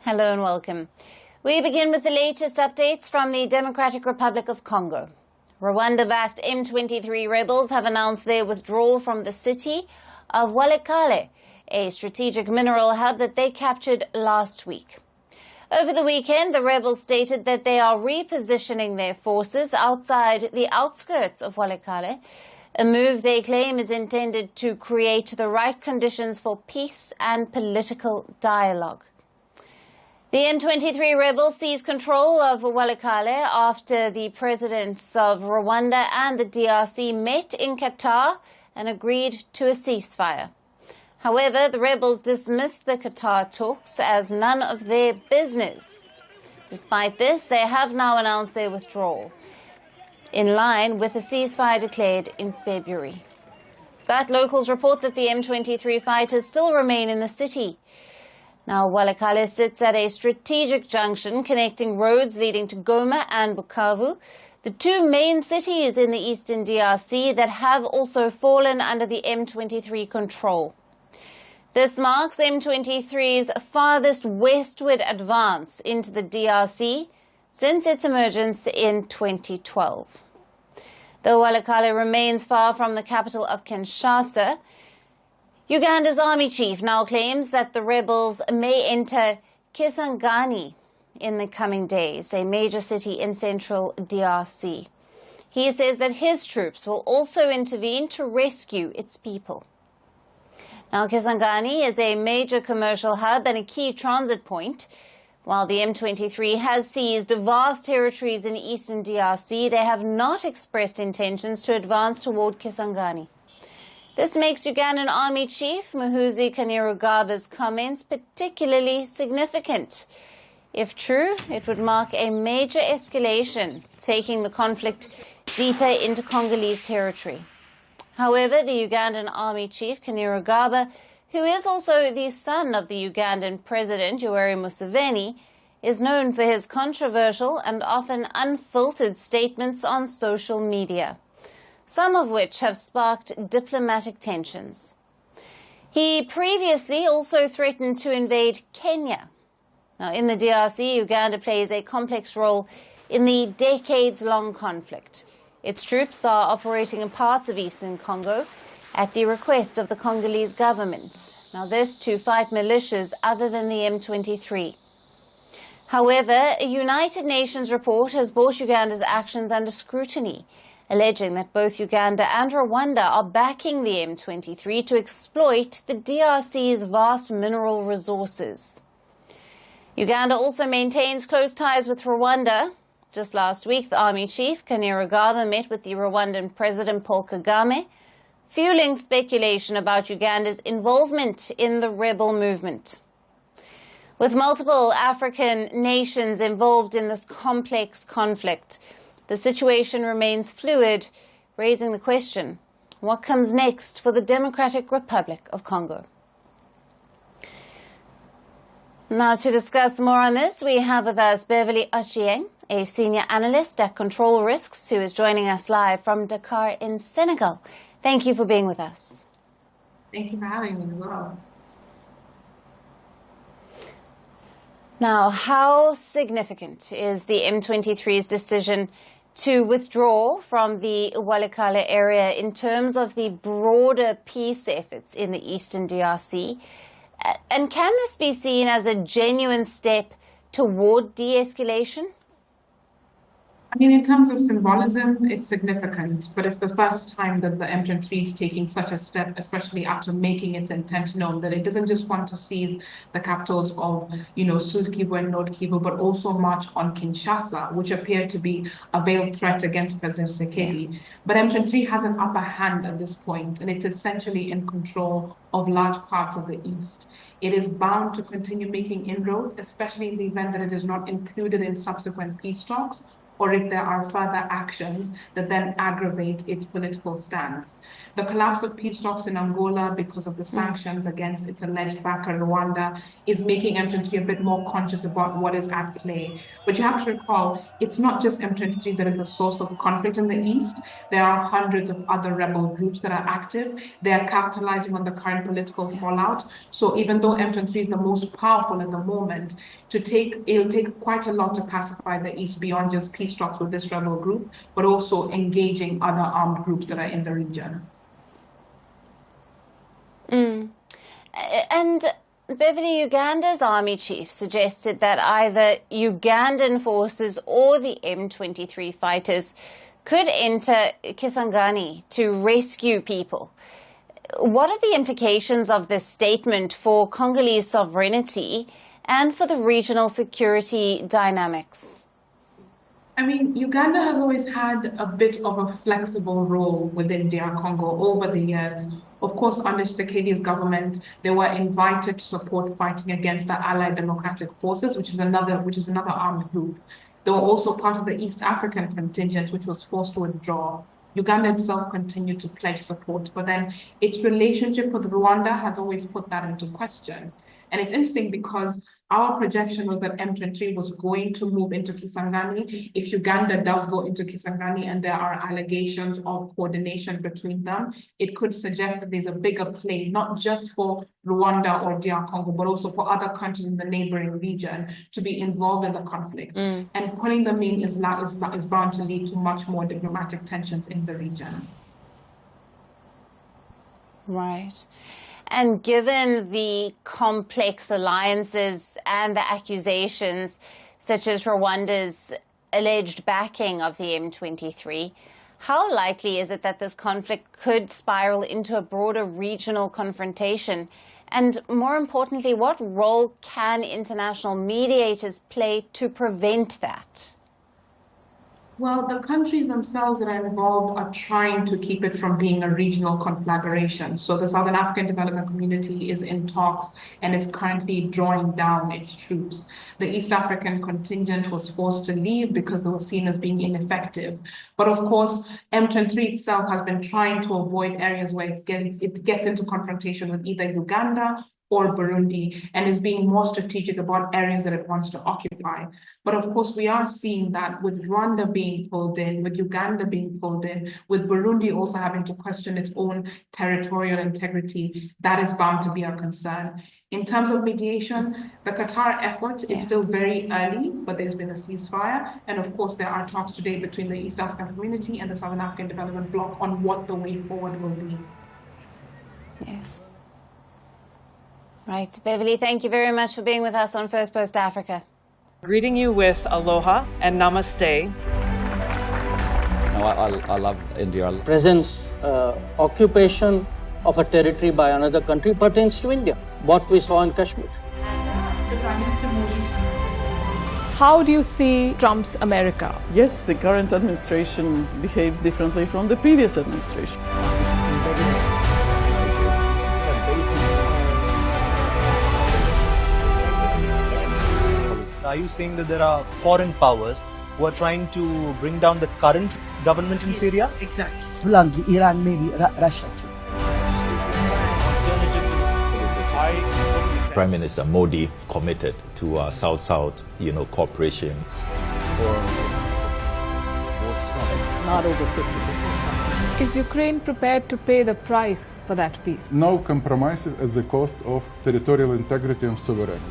Hello and welcome. We begin with the latest updates from the Democratic Republic of Congo. Rwanda-backed M23 rebels have announced their withdrawal from the city of Walikale, a strategic mineral hub that they captured last week. Over the weekend, the rebels stated that they are repositioning their forces outside the outskirts of Walikale, a move they claim is intended to create the right conditions for peace and political dialogue. The M23 rebels seized control of Walikale after the presidents of Rwanda and the DRC met in Qatar and agreed to a ceasefire. However, the rebels dismissed the Qatar talks as none of their business. Despite this, they have now announced their withdrawal, in line with the ceasefire declared in February. But locals report that the M23 fighters still remain in the city. Now, Walikale sits at a strategic junction connecting roads leading to Goma and Bukavu, the two main cities in the eastern DRC that have also fallen under the M23 control. This marks M23's farthest westward advance into the DRC since its emergence in 2012. Though Walikale remains far from the capital of Kinshasa, Uganda's army chief now claims that the rebels may enter Kisangani in the coming days, a major city in central DRC. He says that his troops will also intervene to rescue its people. Now, Kisangani is a major commercial hub and a key transit point. While the M23 has seized vast territories in eastern DRC, they have not expressed intentions to advance toward Kisangani. This makes Ugandan Army Chief Muhoozi Kainerugab's comments particularly significant. If true, it would mark a major escalation, taking the conflict deeper into Congolese territory. However, the Ugandan Army Chief Kainerugaba, who is also the son of the Ugandan President Yoweri Museveni, is known for his controversial and often unfiltered statements on social media, some of which have sparked diplomatic tensions. He previously also threatened to invade Kenya. Now, in the DRC, Uganda plays a complex role in the decades-long conflict. Its troops are operating in parts of eastern Congo at the request of the Congolese government. Now, this to fight militias other than the M23. However, a United Nations report has brought Uganda's actions under scrutiny, alleging that both Uganda and Rwanda are backing the M23 to exploit the DRC's vast mineral resources. Uganda also maintains close ties with Rwanda. Just last week, the Army Chief Kainerugaba met with the Rwandan President Paul Kagame, fueling speculation about Uganda's involvement in the rebel movement. With multiple African nations involved in this complex conflict, the situation remains fluid, raising the question, what comes next for the Democratic Republic of Congo? Now, to discuss more on this, we have with us Beverly Ochieng, a senior analyst at Control Risks, who is joining us live from Dakar in Senegal. Thank you for being with us. Thank you for having me as well. Now, how significant is the M23's decision to withdraw from the Walikale area in terms of the broader peace efforts in the eastern DRC? And can this be seen as a genuine step toward de-escalation? I mean, in terms of symbolism, it's significant, but it's the first time that the M23 is taking such a step, especially after making its intent known that it doesn't just want to seize the capitals of, South Kivu and North Kivu, but also march on Kinshasa, which appeared to be a veiled threat against President Tshisekedi. But M23 has an upper hand at this point, and it's essentially in control of large parts of the east. It is bound to continue making inroads, especially in the event that it is not included in subsequent peace talks, or if there are further actions that then aggravate its political stance. The collapse of peace talks in Angola because of the sanctions against its alleged backer Rwanda is making M23 a bit more conscious about what is at play. But you have to recall, it's not just M23 that is the source of conflict in the East. There are hundreds of other rebel groups that are active. They are capitalizing on the current political fallout. So even though M23 is the most powerful at the moment, it'll take quite a lot to pacify the East beyond just peace talks with this rebel group, but also engaging other armed groups that are in the region. And Beverly, Uganda's army chief suggested that either Ugandan forces or the M23 fighters could enter Kisangani to rescue people. What are the implications of this statement for Congolese sovereignty and for the regional security dynamics? I mean, Uganda has always had a bit of a flexible role within DR Congo over the years. Of course, under Tshisekedi's government, they were invited to support fighting against the Allied Democratic Forces, which is another armed group. They were also part of the East African contingent, which was forced to withdraw. Uganda itself continued to pledge support, but then its relationship with Rwanda has always put that into question. And it's interesting because our projection was that M23 was going to move into Kisangani. If Uganda does go into Kisangani and there are allegations of coordination between them, it could suggest that there's a bigger play, not just for Rwanda or DR Congo, but also for other countries in the neighboring region to be involved in the conflict. And pulling them in is bound to lead to much more diplomatic tensions in the region. Right. And given the complex alliances and the accusations, such as Rwanda's alleged backing of the M23, how likely is it that this conflict could spiral into a broader regional confrontation? And more importantly, what role can international mediators play to prevent that? Well, the countries themselves that are involved are trying to keep it from being a regional conflagration. So the Southern African Development Community is in talks and is currently drawing down its troops. The East African contingent was forced to leave because they were seen as being ineffective. But of course, M23 itself has been trying to avoid areas where it gets into confrontation with either Uganda or Burundi, and is being more strategic about areas that it wants to occupy. But of course, we are seeing that with Rwanda being pulled in, with Uganda being pulled in, with Burundi also having to question its own territorial integrity, that is bound to be a concern. In terms of mediation, the Qatar effort is still very early, but there's been a ceasefire. And of course, there are talks today between the East African Community and the Southern African Development Bloc on what the way forward will be. Yes. Right. Beverly, thank you very much for being with us on Firstpost Africa. Greeting you with aloha and namaste. No, I love India. Presence, occupation of a territory by another country pertains to India, what we saw in Kashmir. How do you see Trump's America? Yes, the current administration behaves differently from the previous administration. Are you saying that there are foreign powers who are trying to bring down the current government in Syria? Exactly. Bluntly, Iran, maybe Russia too. Prime Minister Modi committed to South-South, cooperation. For both sides. Not over 50%. Is Ukraine prepared to pay the price for that peace? No compromises at the cost of territorial integrity and sovereignty.